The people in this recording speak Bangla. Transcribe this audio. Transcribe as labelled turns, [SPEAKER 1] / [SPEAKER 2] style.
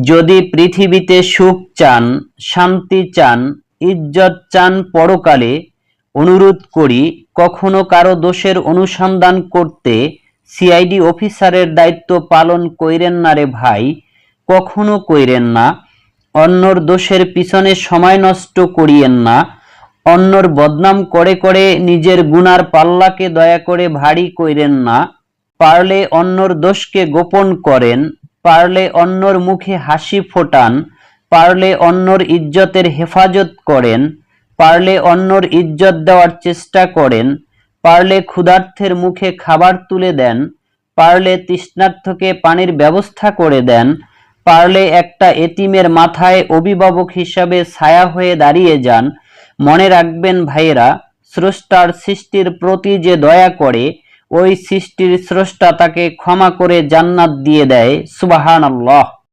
[SPEAKER 1] যদি পৃথিবীতে সুখ চান, শান্তি চান, ইজ্জত চান পরকালে, অনুরোধ করি কখনো কারো দোষের অনুসন্ধান করতে সিআইডি অফিসারের দায়িত্ব পালন কইরেন না রে ভাই, কখনো কইরেন না। অন্যর দোষের পিছনে সময় নষ্ট করিয়েন না। অন্যর বদনাম করে করে নিজের গুনার পাল্লাকে দয়া করে ভারী কইরেন না। পারলে অন্যর দোষকে গোপন করেন, পারলে অন্যর মুখে হাসি ফোটান, পারলে অন্যর ইজ্জতের হেফাজত করেন, পারলে অন্যর ইজ্জত দেওয়ার চেষ্টা করেন, পারলে ক্ষুধার্তের মুখে খাবার তুলে দেন, পারলে তৃষ্ণার্তকে পানির ব্যবস্থা করে দেন, পারলে একটা এতিমের মাথায় অভিভাবক হিসাবে ছায়া হয়ে দাঁড়িয়ে যান। মনে রাখবেন ভাইয়েরা, স্রষ্টার সৃষ্টির প্রতি যে দয়া করে, ওই সৃষ্টির স্রষ্টা তাকে ক্ষমা করে জান্নাত দিয়ে দেয়। সুবহানাল্লাহ।